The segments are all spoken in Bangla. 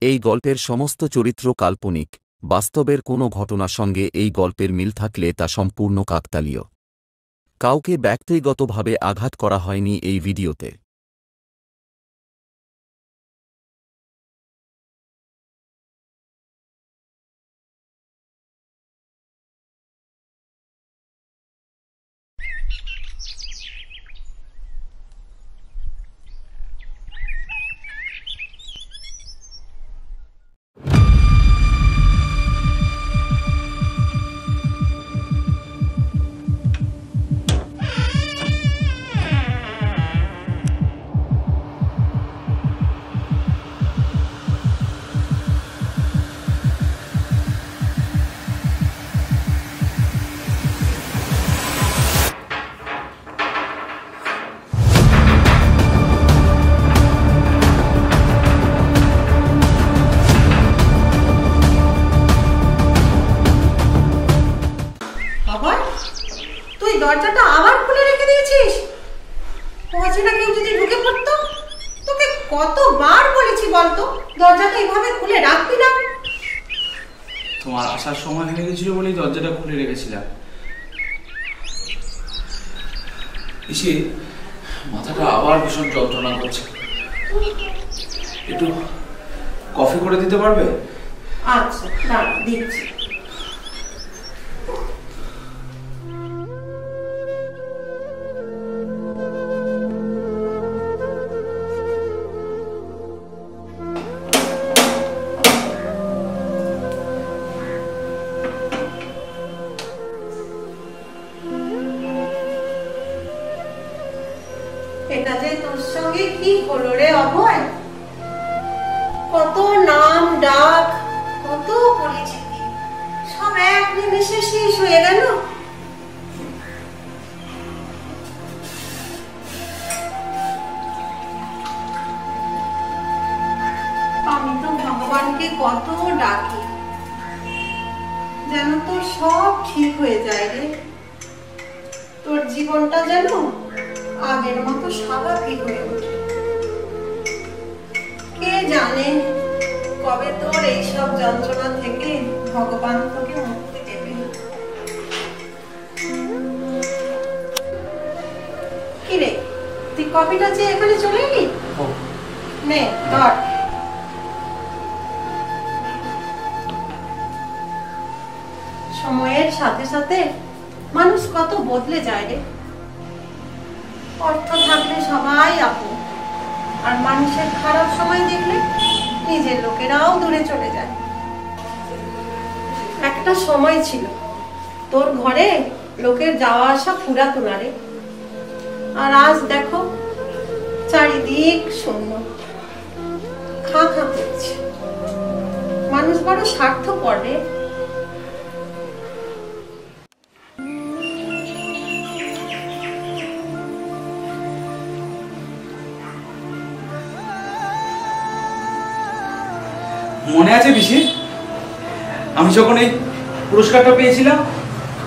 এই গল্পের সমস্ত চরিত্র কাল্পনিক, বাস্তবের কোনো ঘটনার সঙ্গে এই গল্পের মিল থাকলে তা সম্পূর্ণ কাকতালীয়। কাউকে ব্যক্তিগতভাবে আঘাত করা হয়নি এই ভিডিওতে। দরজাটা আবার খুলে রেখে দিয়েছিস? অচেনা কেউ যদি ঢুকে পড়তো? তোকে কতবার বলেছি বলতো দরজাটা এইভাবে খুলে রাখবি না। তোমার আসার সময় হয়ে গেছিল বলেই দরজাটা খুলে রেখেছিলাম। এসে মাথাটা আবার ভীষণ যন্ত্রণা করছে, একটু কফি করে দিতে পারবে? আচ্ছা দাঁড়া, দিচ্ছি। এটা যে তোর সঙ্গে কি হলো রে অভয়? কত নাম ডাক, কত পরিচিতি, সব এক নিমেষে শেষ হয়ে গেল। আমি তো ভগবানকে কত ডাকি যেন তোর সব ঠিক হয়ে যায় রে, তোর জীবনটা যেন আগের মতো স্বাভাবিক হয়ে ওঠে। কে জানে কবে তোর এইসব যন্ত্রণা থেকে ভগবান তোকে মুক্তি দেবে। কিরে, তুই কফিটা চেয়ে এখানে চলে এলি? নে ধর। সময়ের সাথে সাথে মানুষ কত বদলে যায় রে। অর্থ থাকলে সবাই আপন, আর মানুষের খারাপ সময় দেখলে নিজের লোকেরাও দূরে চলে যায়। একটা সময় ছিল তোর ঘরে লোকের যাওয়া আসা ফুরাতো না রে, আর আজ দেখো চারিদিক শূন্য, খা খা করছে। মানুষ বড় স্বার্থপর রে। মনে আছে পিসি, আমি যখন এই পুরস্কারটা পেয়েছিলাম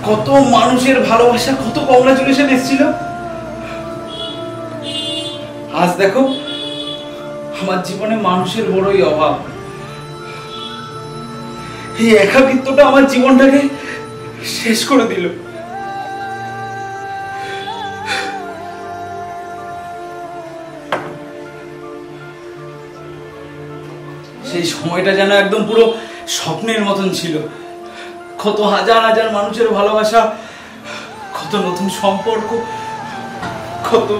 কত মানুষের ভালোবাসা, কত কংগ্রাচুলেশন এসেছিল। আজ দেখো আমার জীবনে মানুষের বড়ই অভাব। এই একাকিত্বটা আমার জীবনটাকে শেষ করে দিল। সেই সময়টা যেন একদম পুরো স্বপ্নের মতন ছিল। কত হাজার হাজার মানুষের ভালোবাসা, কত নতুন সম্পর্ক, কত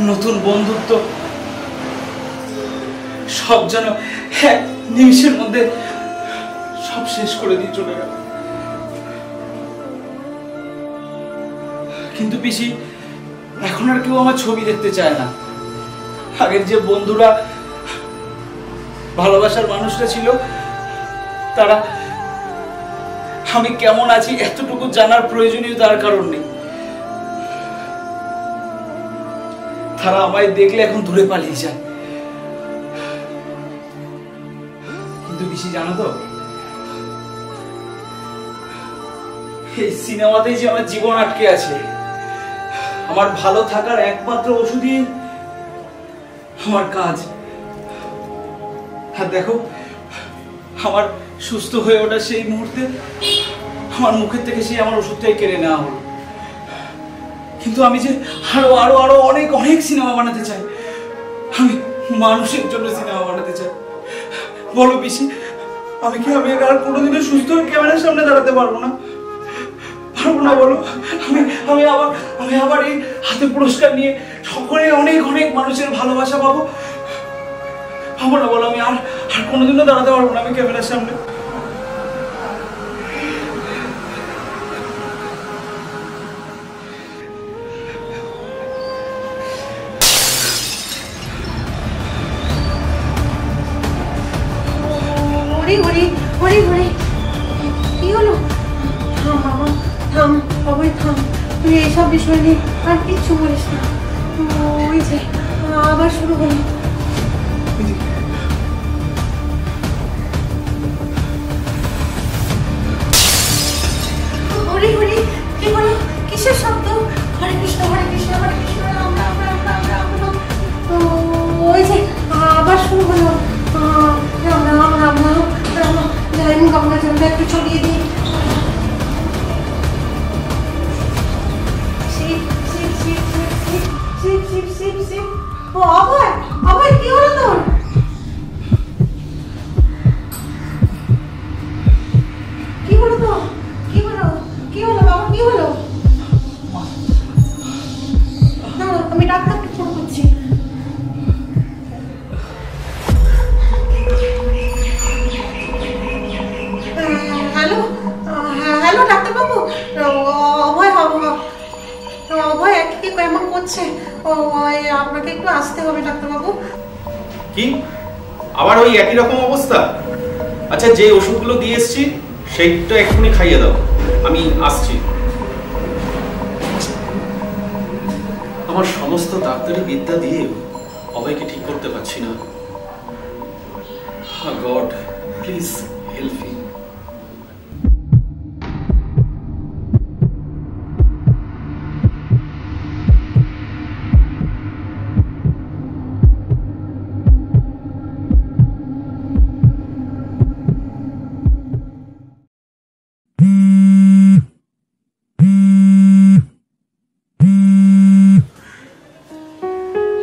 নতুন বন্ধুত্ব, সব যেন এক নিমিষের মধ্যে সব শেষ করে দিয়ে চলে গেল। কিন্তু পিসি, এখন আর কেউ আমার ছবি দেখতে চায় না। আগের যে বন্ধুরা, ভালোবাসার মানুষরা ছিল, তারা আমি কেমন আছি এতটুকু জানার প্রয়োজনীয়তার কারণ নেই। তারা আমায় দেখলে এখন দূরে পালিয়ে যায়। কিন্তু বেশি জানো তো, এই সিনেমাতেই যে আমার জীবন আটকে আছে। আমার ভালো থাকার একমাত্র ওষুধই আমার কাজ। আর দেখো আমার সুস্থ হয়ে ওঠা সেই মুহূর্তে আমার মুখের থেকে সেই আমার ওষুধটাই কেড়ে নেওয়া হলো। কিন্তু আমি যে আরো আরো আরো অনেক অনেক সিনেমা বানাতে চাই, আমি মানুষের জন্য সিনেমা বানাতে চাই। বলো পিসি, আমি আর কোনোদিনও সুস্থ হয়ে ক্যামেরার সামনে দাঁড়াতে পারবো না? পারবো না বলো? আমি আবার এই হাতে পুরস্কার নিয়ে সকলে অনেক অনেক মানুষের ভালোবাসা পাবো? পাবো না বলো? আমি আর কোনোদিনও দাঁড়াতে পারবো না আমি ক্যামেরার সামনে। কি হলো? থাম বাবা, থাম, বাবাই থাম। তুই এইসব বিষয় নিয়ে আর কিচ্ছু বলিস না। ওই যে আবার শুরু হলো। হরি হরি, কি হলো? কিসের শব্দ? হরে কৃষ্ণ হরে কৃষ্ণ হরে কৃষ্ণ রাম রাম রাম রাম রাম রাম। ওই যে আবার শুরু হলো। রাম রাম রাম রাম রাম। যাই মুখ আপনার জন্য একটু ছড়িয়ে দিই। শিব শিব শিব শিব শিব শিব শিব শিব। ও অভয়, অভয় কি হলো তোর? কি হলো তোর? কি হলো? কি হলো বাবা? কি হলো? না, আমি ডাক্তারকে ফোন করছি। হ্যালো, হ্যালো ডাক্তারবাবু। অভয় একই কেমন করছে, আপনাকে একটু আসতে হবে ডাক্তারবাবু। কি আবার ওই একই রকম অবস্থা? আচ্ছা, যে ওষুধগুলো দিয়ে এসছি সেইটা এক্ষুনি খাইয়ে দাও, আমি আসছি। আমার সমস্ত ডাক্তারি বিদ্যা দিয়ে অভয়কে ঠিক করতে পারছি না। God please help me.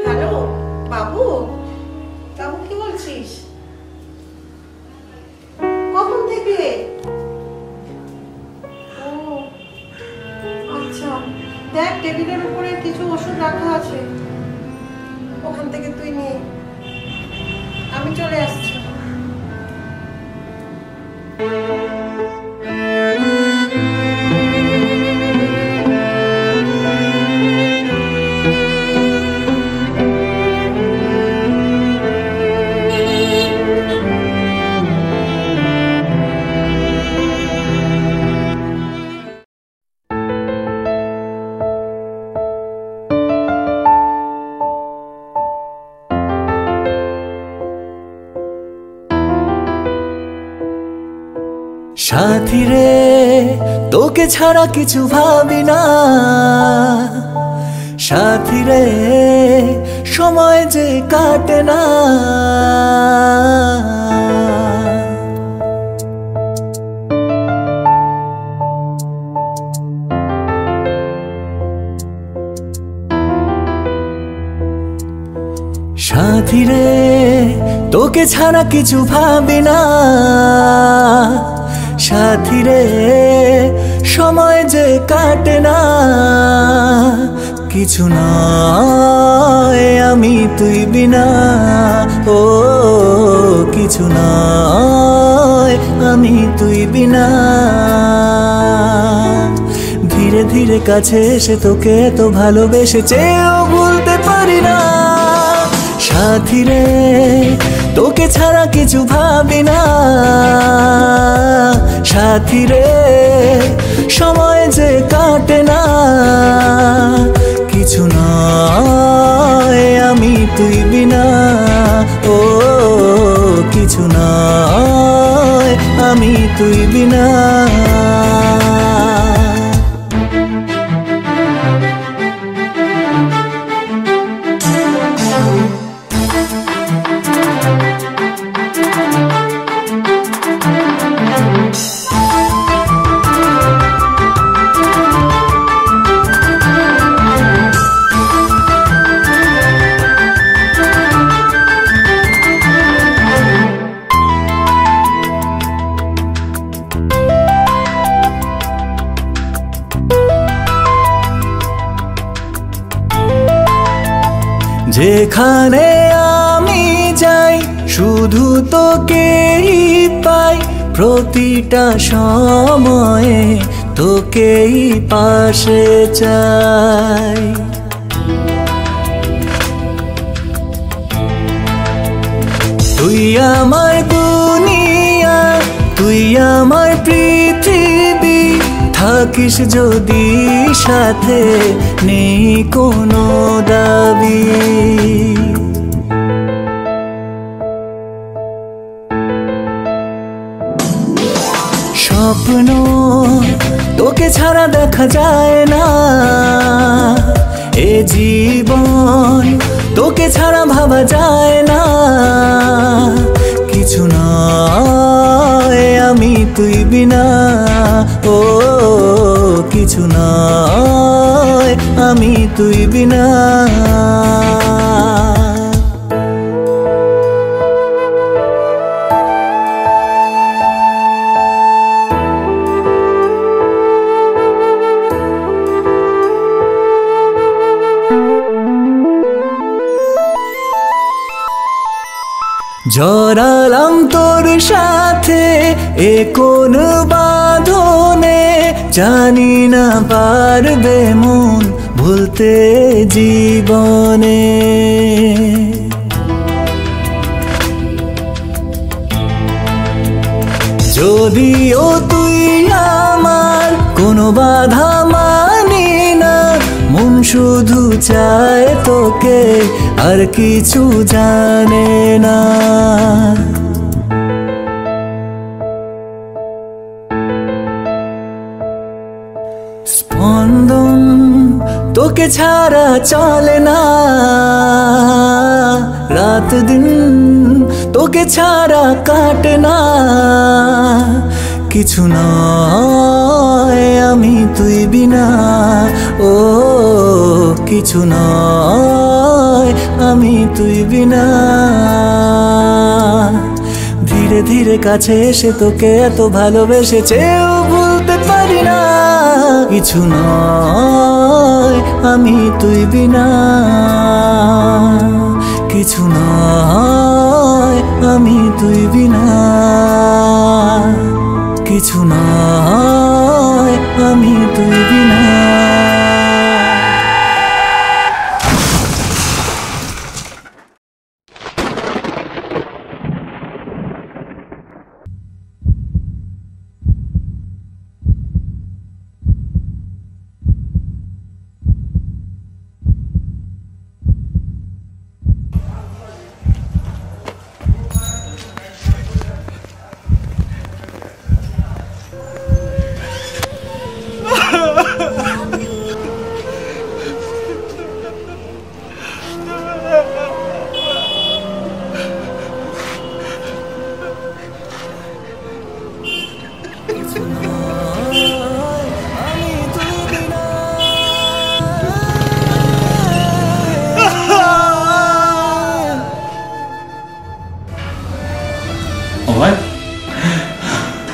Hello বাবু, বাবু কি বলছিস? কখন থেকে? ও আচ্ছা, দেখ টেবিলের উপরে কিছু ওষুধ রাখা আছে, ওখান থেকে তুই নিয়ে। আমি চলে আসছি। সাথী রে, তোকে ছাড়া কিছু ভাবি না। সাথী রে, সময় যে কাটে না। সাথী রে, তোকে ছাড়া কিছু ভাবি না। সাথী রে, সময় যে কাটে না। কিছু নয় আমি তুই বিনা, ও কিছু নয় আমি তুই বিনা। ধীরে ধীরে কাছে এসে তোকে তো ভালোবেসে চেয়েও ভুলতে পারি না। সাথী রে, তোকে ছাড়া কিছু ভাবি না। সাথী রে, সময় যে কাটে না। কিছু নয় আমি তুই বিনা, ও কিছু নয় আমি তুই বিনা। যেখানে আমি যাই শুধু তোকেই পাই, প্রতিটা সময়ে তোকেই পাশে চাই। তুই আমার দুনিয়া, তুই আমার পৃথিবী, থাকিস যদি সাথে নেই কোনো দাবি। স্বপ্ন তোকে ছাড়া দেখা যায় না, এ জীবন তোকে ছাড়া ভাবা যায় না। কিছু নয় আমি তুই বিনা, ও কিছু নয় আমি তুই বিনা। জড়ালাম তোর সাথে এ কোন বাঁধনে, জানি না পারবে মন ভুলতে জীবনে। যদিও তুই আমার কোনো বাধা মানি না, মন শুধু চায় তোকে আর কিছু জানে না। স্পন্দন তোকে ছাড়া চলে না, রাত দিন তোকে ছাড়া কাটে না। কিছু নয় আমি তুই বিনা, ও কিছু নয় আমি তুই বিনা। ধীরে ধীরে কাছে এসে তোকে এত ভালোবেসে চেয়েও ভুলতে পারি না। কিছু নয় আমি তুই বিনা, কিছু নয় আমি তুই বিনা, কিছু নয় আমি তুই বিনা। অভয়,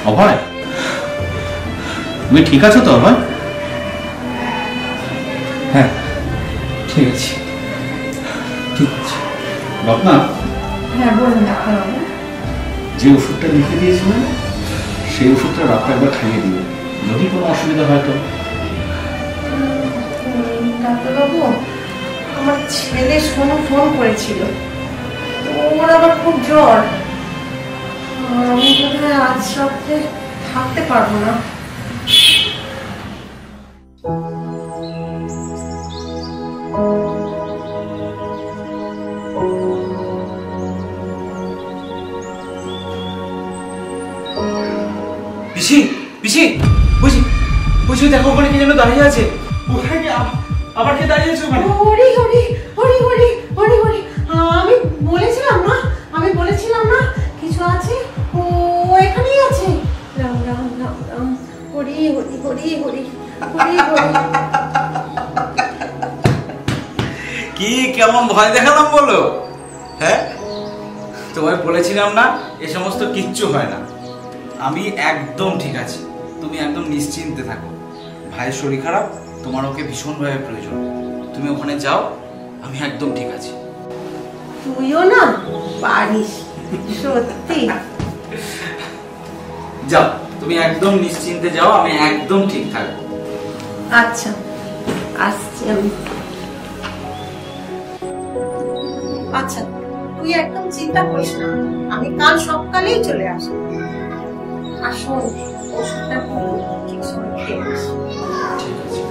অভয়, তুমি ঠিক আছো তো অভয়? হ্যাঁ ঠিক আছে, ঠিক আছে। রত্না, হ্যাঁ বলুন ডাক্তারবাবু। যে ওষুধটা লিখে দিয়েছিলেন সেই ওষুধটা রাতটা একবার খাইয়ে দিও, যদি কোনো অসুবিধা হয় তো। ডাক্তারবাবু, আমার ছেলে সোনু ফোন করেছিল, ওর আবার খুব জ্বর। আমি বোধহয় আজ রাত্রে থাকতে পারবো না। পিসি, পিসি, বুঝি বুঝি দেখো ওখানে কি যেন দাঁড়িয়ে আছে। ওখানে কি আবার কে দাঁড়িয়ে আছে ওখানে? হরি হরি হরি হরি হরি হরি। আমি বলেছিলাম না, আমি বলেছিলাম না কিছু আছে, ও এখানেই আছে। রাম রাম রাম রাম, হরি হরি হরি হরি হরি হরি। কি কেমন ভয় দেখালাম বলো? হ্যাঁ, তোমায় বলেছিলাম না এ সমস্ত কিচ্ছু হয় না। আমি একদম ঠিক আছি, তুমি একদম নিশ্চিন্তে থাকো। ভাইয়ের শরীর খারাপ, তোমার ওকে ভীষণভাবে প্রয়োজন। তুমি ওখানে যাও, আমি একদম ঠিক আছি। তুইও না পারিস সত্যি। যাও, তুমি একদম নিশ্চিন্তে যাও, আমি একদম ঠিক থাকবো। আচ্ছা, আসছি আমি। আচ্ছা, তুই একদম চিন্তা করিস না, আমি কাল সকালেই চলে আসবো। আর শোন, ওষুধটা ঠিক সময় খেয়ে নিস। ঠিক আছে।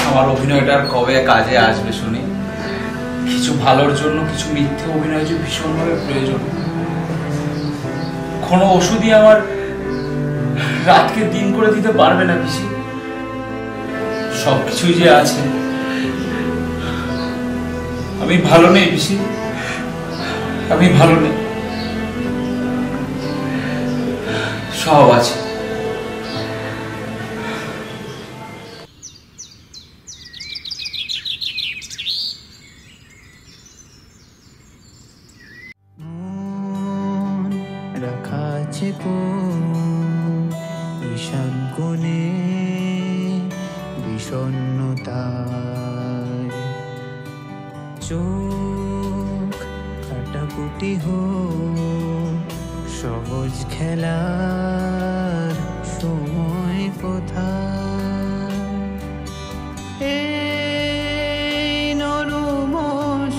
আমার অভিনয়টা আর কবে কাজে আসবে শুনি? কিছু ভালোর জন্য কিছু মিথ্যে অভিনয় যে ভীষণভাবে প্রয়োজন। কোনো ওষুধই আমার রাতকে দিন করে দিতে পারবে না পিসি। সবকিছুই যে আছে। আমি ভালো নেই পিসি, আমি ভালো নেই। সব আছে। রাখা আছে ঈশান কোণে বিষণ্ণতায়, চোখ কাটাকুটি হোক সহজ খেলার সময় কোথায়। এই নরম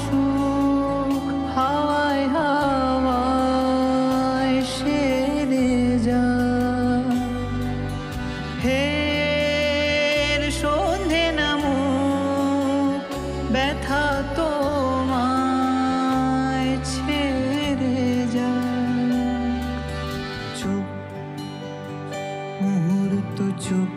সুখ হাওয়ায় হাওয়ায় সেরে যা, ফের সন্ধে নামুক ব্যথা তোমায় ছেড়ে যা। চুপ মুহূর্ত চুপ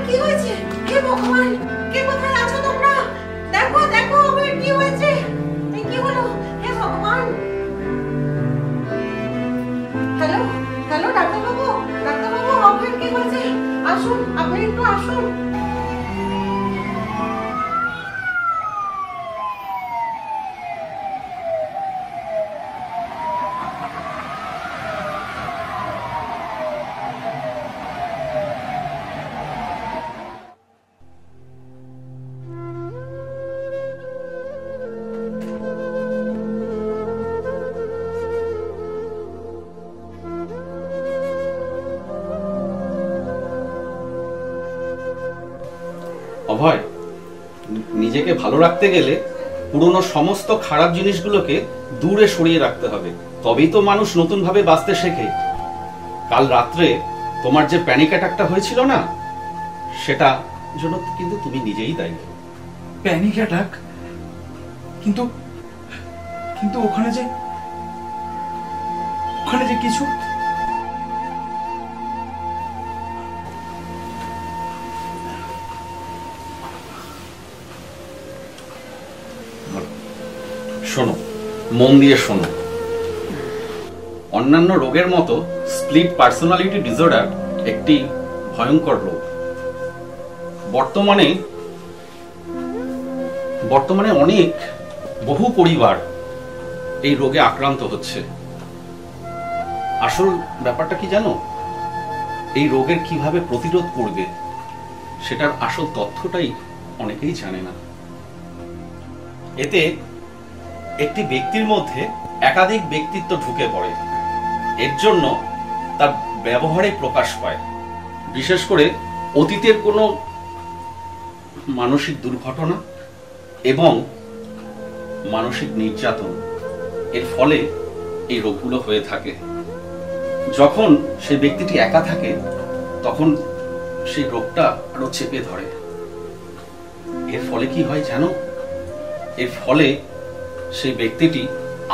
কি হয়েছে? হে ভগবান, কে কোথায় আছো তোমরা? দেখো দেখো আমার কি হয়েছে, কি হলো? হে ভগবান। হ্যালো হ্যালো ডাক্তারবাবু, ডাক্তারবাবু আপনার কি হয়েছে? আসুন, আপনি একটু আসুন। অভয়, নিজেকে ভালো রাখতে গেলে পুরনো সমস্ত খারাপ জিনিসগুলোকে দূরে সরিয়ে রাখতে হবে, তবেই তো মানুষ নতুন ভাবে বাঁচতে শেখে। কাল রাত্রে তোমার যে প্যানিক অ্যাটাকটা হয়েছিল না, সেটা জন্য কিন্তু তুমি নিজেই দায়ী। Panic attack? কিন্তু কিন্তু ওখানে যে কিছু শোনো, মন দিয়ে শোনো। অন্যান্য রোগের মতো স্প্লিট পার্সোনালিটি ডিসঅর্ডার একটি ভয়ঙ্কর রোগ। বর্তমানে অনেক বহু পরিবার এই রোগে আক্রান্ত হচ্ছে। আসল ব্যাপারটা কি জানো? এই রোগের কিভাবে প্রতিরোধ করবে সেটার আসল তথ্যটাই অনেকেই জানে না। এতে একটি ব্যক্তির মধ্যে একাধিক ব্যক্তিত্ব ঢুকে পড়ে। এর জন্য তার ব্যবহারে প্রকাশ পায়। বিশেষ করে অতীতের কোনো মানসিক দুর্ঘটনা এবং মানসিক নির্যাতন, এর ফলে এই রোগগুলো হয়ে থাকে। যখন সেই ব্যক্তিটি একা থাকে তখন সেই রোগটা আরো চেপে ধরে। এর ফলে কি হয় জানো? এর ফলে সেই ব্যক্তিটি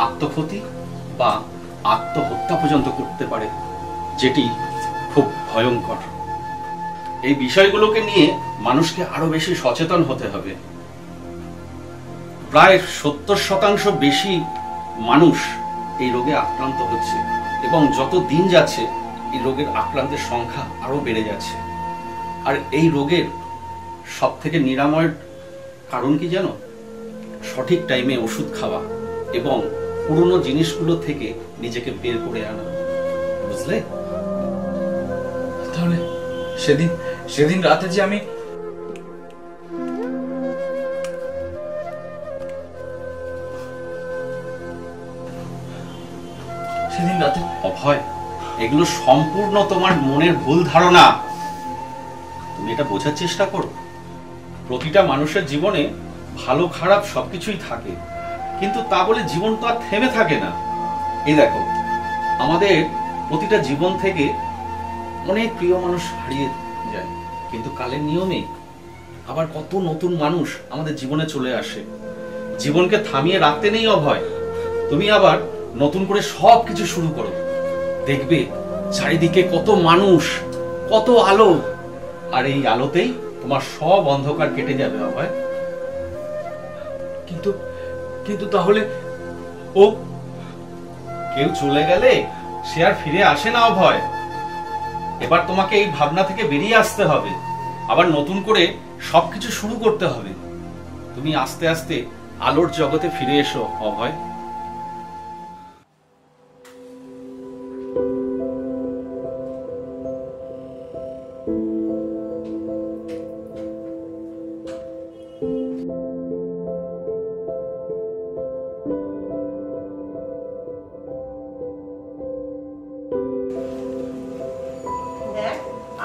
আত্মক্ষতি বা আত্মহত্যা পর্যন্ত করতে পারে, যেটি খুব ভয়ঙ্কর। এই বিষয়গুলোকে নিয়ে মানুষকে আরো বেশি সচেতন হতে হবে। প্রায় 70% বেশি মানুষ এই রোগে আক্রান্ত হচ্ছে এবং যত দিন যাচ্ছে এই রোগের আক্রান্তের সংখ্যা আরো বেড়ে যাচ্ছে। আর এই রোগের সব থেকে নিরাময়ের কারণ কি জানো? সঠিক টাইমে ওষুধ খাওয়া এবং পুরনো জিনিসগুলো থেকে নিজেকে বের করে আনা। বুঝলে? তাহলে সেদিন রাতে যে আমি অভয়, এগুলো সম্পূর্ণ তোমার মনের ভুল ধারণা। তুমি এটা বোঝার চেষ্টা করো। প্রতিটা মানুষের জীবনে ভালো খারাপ সবকিছুই থাকে, কিন্তু তা বলে জীবন তো আর থেমে থাকে না। এই দেখো, আমাদের প্রতিটা জীবন থেকে অনেক প্রিয় মানুষ হারিয়ে যায়, কিন্তু কালের নিয়মে আবার কত নতুন মানুষ আমাদের জীবনে চলে আসে। জীবনকে থামিয়ে রাখতে নেই অভয়। তুমি আবার নতুন করে সবকিছু শুরু করো। দেখবে চারিদিকে কত মানুষ, কত আলো, আর এই আলোতেই তোমার সব অন্ধকার কেটে যাবে অভয়। কিন্তু তাহলে কেউ চলে গেলে সে আর ফিরে আসে না অভয়। এবার তোমাকে এই ভাবনা থেকে বেরিয়ে আসতে হবে, আবার নতুন করে সবকিছু শুরু করতে হবে। তুমি আস্তে আস্তে আলোর জগতে ফিরে এসো অভয়।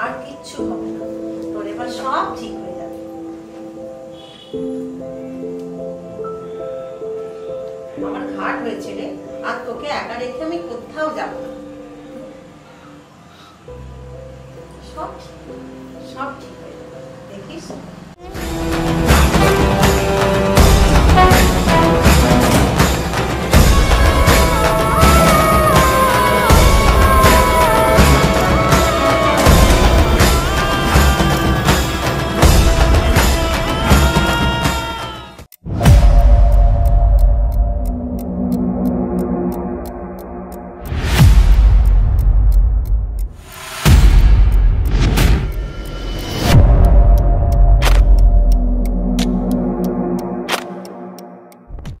আর কিচ্ছু হবে না, তোর এবার সব ঠিক হয়ে যাবে। আমার ঘাট হয়েছে রে, আর তোকে একা রেখে আমি কোথাও যাব না। সব ঠিক হয়ে যাবে, দেখিস।